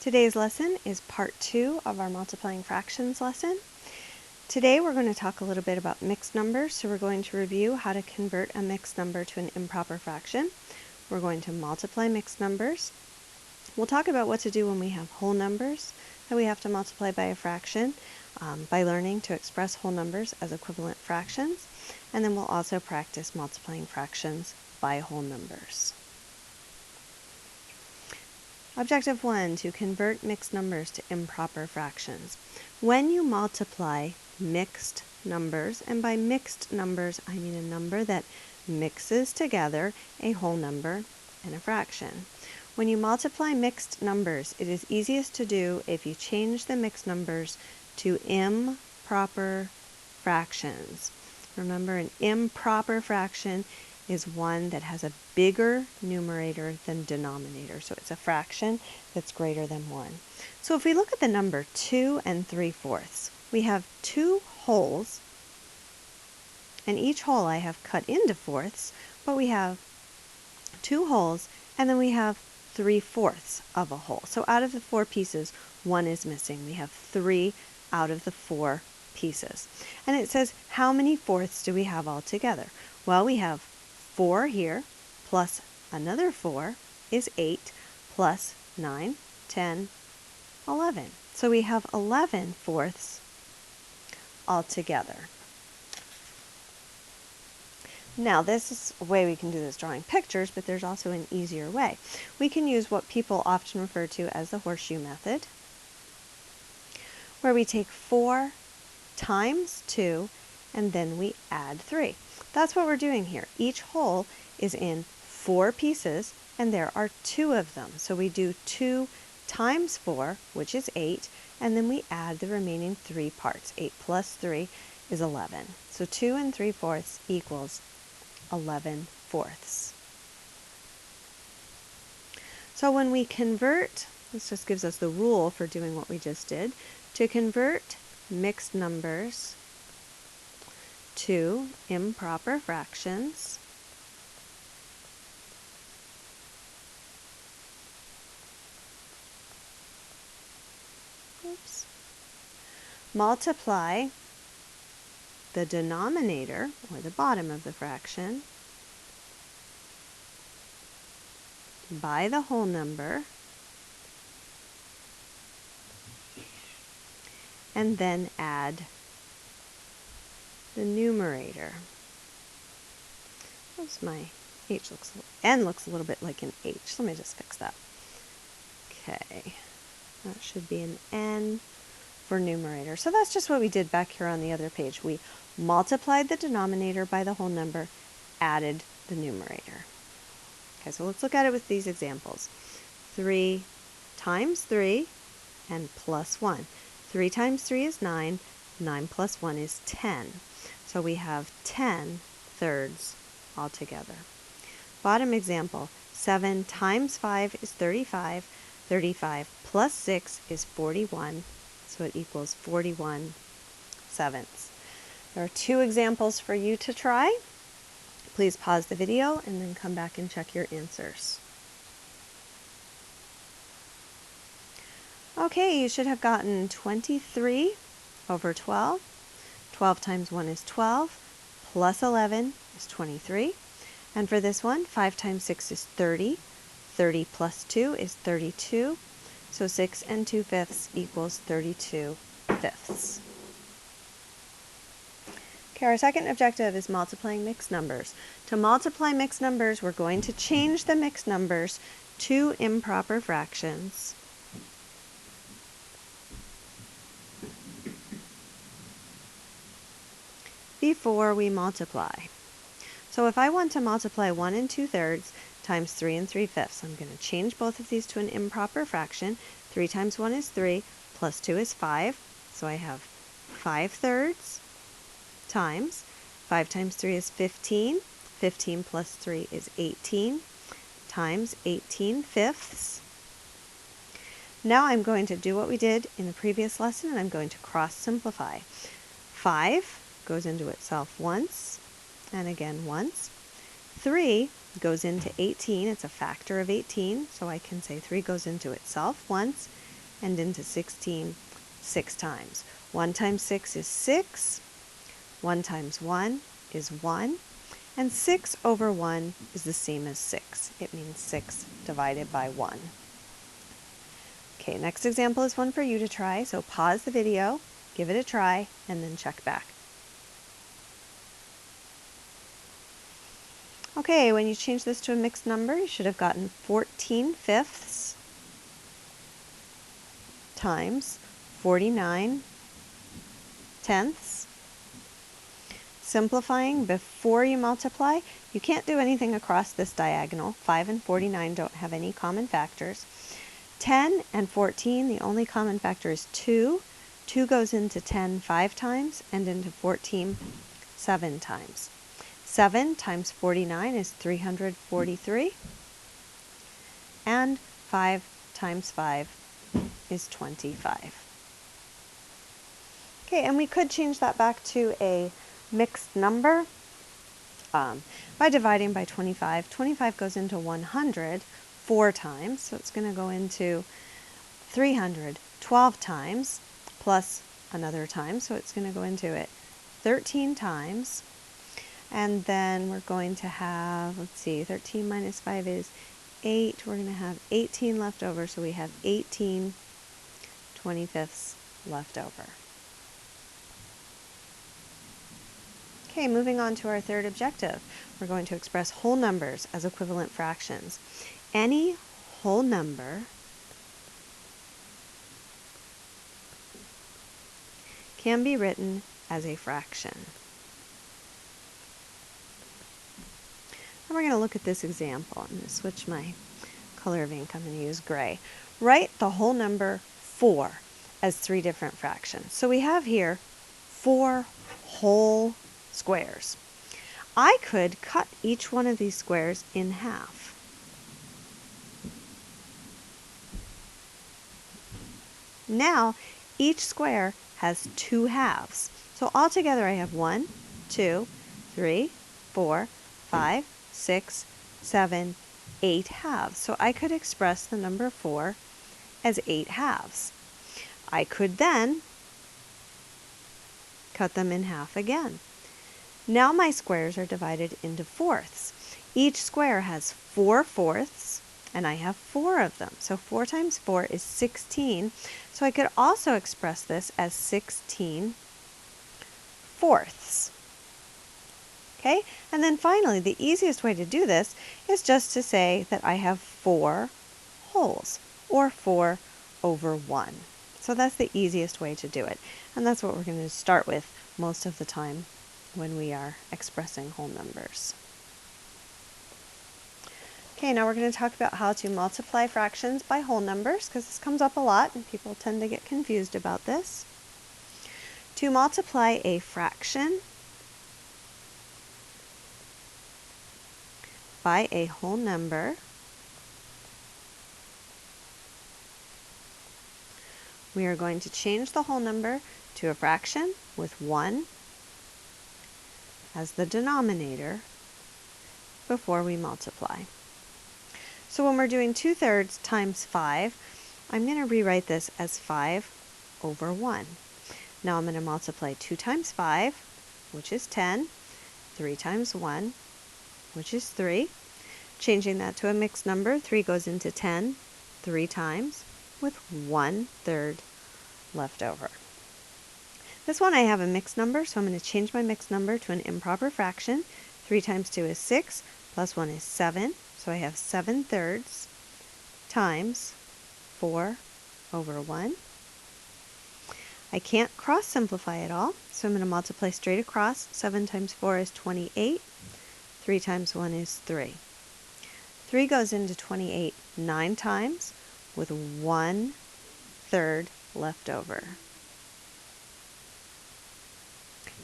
Today's lesson is part 2 of our multiplying fractions lesson. Today we're going to talk a little bit about mixed numbers, so we're going to review how to convert a mixed number to an improper fraction. We're going to multiply mixed numbers. We'll talk about what to do when we have whole numbers that we have to multiply by a fraction by learning to express whole numbers as equivalent fractions, and then we'll also practice multiplying fractions by whole numbers. Objective 1, to convert mixed numbers to improper fractions. When you multiply mixed numbers, and by mixed numbers I mean a number that mixes together a whole number and a fraction. When you multiply mixed numbers, it is easiest to do if you change the mixed numbers to improper fractions. Remember, an improper fraction is one that has a bigger numerator than denominator. So it's a fraction that's greater than 1. So if we look at the number 2 3/4, we have two wholes, and each whole I have cut into fourths, but we have two wholes, and then we have 3/4 of a whole. So out of the 4 pieces, one is missing. We have 3 out of the 4 pieces. And it says, how many fourths do we have altogether? Well, we have 4 here, plus another 4 is 8, plus 9, 10, 11. So we have 11 fourths altogether. Now, this is a way we can do this drawing pictures, but there's also an easier way. We can use what people often refer to as the horseshoe method, where we take 4 times 2, and then we add 3. That's what we're doing here. Each whole is in 4 pieces, and there are 2 of them. So we do 2 times 4, which is 8, and then we add the remaining 3 parts. 8 plus 3 is 11. So 2 3/4 equals 11 fourths. So when we convert, this just gives us the rule for doing what we just did, to convert mixed numbers to improper fractions, multiply the denominator, or the bottom of the fraction, by the whole number, and then add the numerator. Oops, my N looks a little bit like an H. Let me just fix that. Okay, that should be an N for numerator. So that's just what we did back here on the other page. We multiplied the denominator by the whole number, added the numerator. Okay, so let's look at it with these examples. 3 times 3 and plus 1. 3 times 3 is 9. 9 plus 1 is 10. So we have 10 thirds altogether. Bottom example, 7 times 5 is 35. 35 plus 6 is 41. So it equals 41 sevenths. There are 2 examples for you to try. Please pause the video and then come back and check your answers. Okay, you should have gotten 23 over 12. 12 times 1 is 12, plus 11 is 23. And for this one, 5 times 6 is 30. 30 plus 2 is 32. So 6 2/5 equals 32 fifths. Okay, our second objective is multiplying mixed numbers. To multiply mixed numbers, we're going to change the mixed numbers to improper fractions. Before we multiply. So if I want to multiply 1 2/3 times 3 3/5, I'm going to change both of these to an improper fraction. 3 times 1 is 3, plus 2 is 5. So I have 5 thirds times 5 times 3 is 15. 15 plus 3 is 18 times 18 fifths. Now I'm going to do what we did in the previous lesson, and I'm going to cross simplify. 5 goes into itself once, and again once. 3 goes into 18. It's a factor of 18, so I can say 3 goes into itself once, and into 16 6 times. 1 times 6 is 6. 1 times 1 is 1. And 6 over 1 is the same as 6. It means 6 divided by 1. Okay, next example is one for you to try, so pause the video, give it a try, and then check back. Okay, when you change this to a mixed number, you should have gotten 14 fifths times 49 tenths. Simplifying before you multiply, you can't do anything across this diagonal. 5 and 49 don't have any common factors. 10 and 14, the only common factor is 2. 2 goes into 10 5 times and into 14 7 times. 7 times 49 is 343. And 5 times 5 is 25. Okay, and we could change that back to a mixed number by dividing by 25. 25 goes into 100 4 times, so it's going to go into 300 12 times plus another time, so it's going to go into it 13 times. And then we're going to have, let's see, 13 minus 5 is 8. We're going to have 18 left over, so we have 18 25ths left over. Okay, moving on to our third objective. We're going to express whole numbers as equivalent fractions. Any whole number can be written as a fraction. And we're going to look at this example. I'm going to switch my color of ink. I'm going to use gray. Write the whole number 4 as 3 different fractions. So we have here 4 whole squares. I could cut each one of these squares in half. Now, each square has 2 halves. So altogether I have 1, 2, 3, 4, 5, 6, 7, 8 halves. So I could express the number 4 as 8 halves. I could then cut them in half again. Now my squares are divided into fourths. Each square has 4 fourths, and I have 4 of them. So 4 times 4 is 16. So I could also express this as 16 fourths. Okay? And then finally, the easiest way to do this is just to say that I have 4 wholes, or 4 over 1. So that's the easiest way to do it. And that's what we're going to start with most of the time when we are expressing whole numbers. Okay, now we're going to talk about how to multiply fractions by whole numbers, because this comes up a lot and people tend to get confused about this. To multiply a fraction by a whole number, we are going to change the whole number to a fraction with 1 as the denominator before we multiply. So when we're doing 2/3 times 5, I'm going to rewrite this as 5 over 1. Now I'm going to multiply 2 times 5, which is 10, 3 times 1, which is 3. Changing that to a mixed number, 3 goes into 10 3 times, with 1/3 left over. This one I have a mixed number, so I'm going to change my mixed number to an improper fraction. 3 times 2 is 6, plus 1 is 7, so I have 7/3 times 4 over 1. I can't cross simplify at all, so I'm going to multiply straight across. 7 times 4 is 28. 3 times 1 is 3. 3 goes into 28 9 times, with 1/3 left over.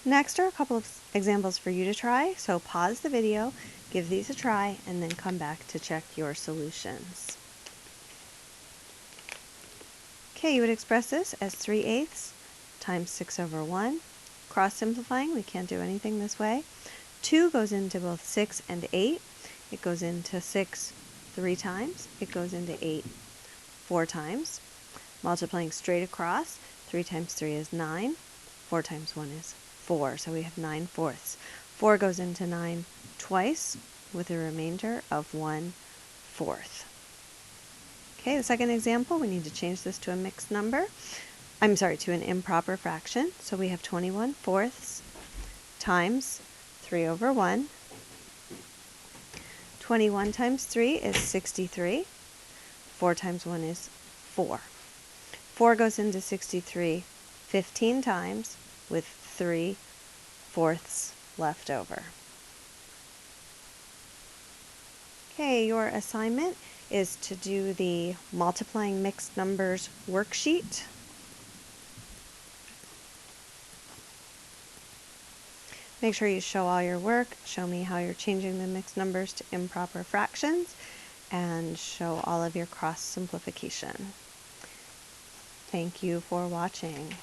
Next are a couple of examples for you to try, so pause the video, give these a try, and then come back to check your solutions. Okay, you would express this as 3/8 times 6 over 1. Cross simplifying, we can't do anything this way. 2 goes into both 6 and 8. It goes into 6 3 times. It goes into 8 4 times. Multiplying straight across, 3 times 3 is 9, 4 times 1 is 4, so we have 9/4. 4 goes into 9 twice with a remainder of 1/4. Okay, the second example, we need to change this to a mixed number. To an improper fraction. So we have 21/4 times 3 over 1. 21 times 3 is 63. 4 times 1 is 4. 4 goes into 63 15 times with 3/4 left over. Okay, your assignment is to do the multiplying mixed numbers worksheet. Make sure you show all your work, show me how you're changing the mixed numbers to improper fractions, and show all of your cross simplification. Thank you for watching.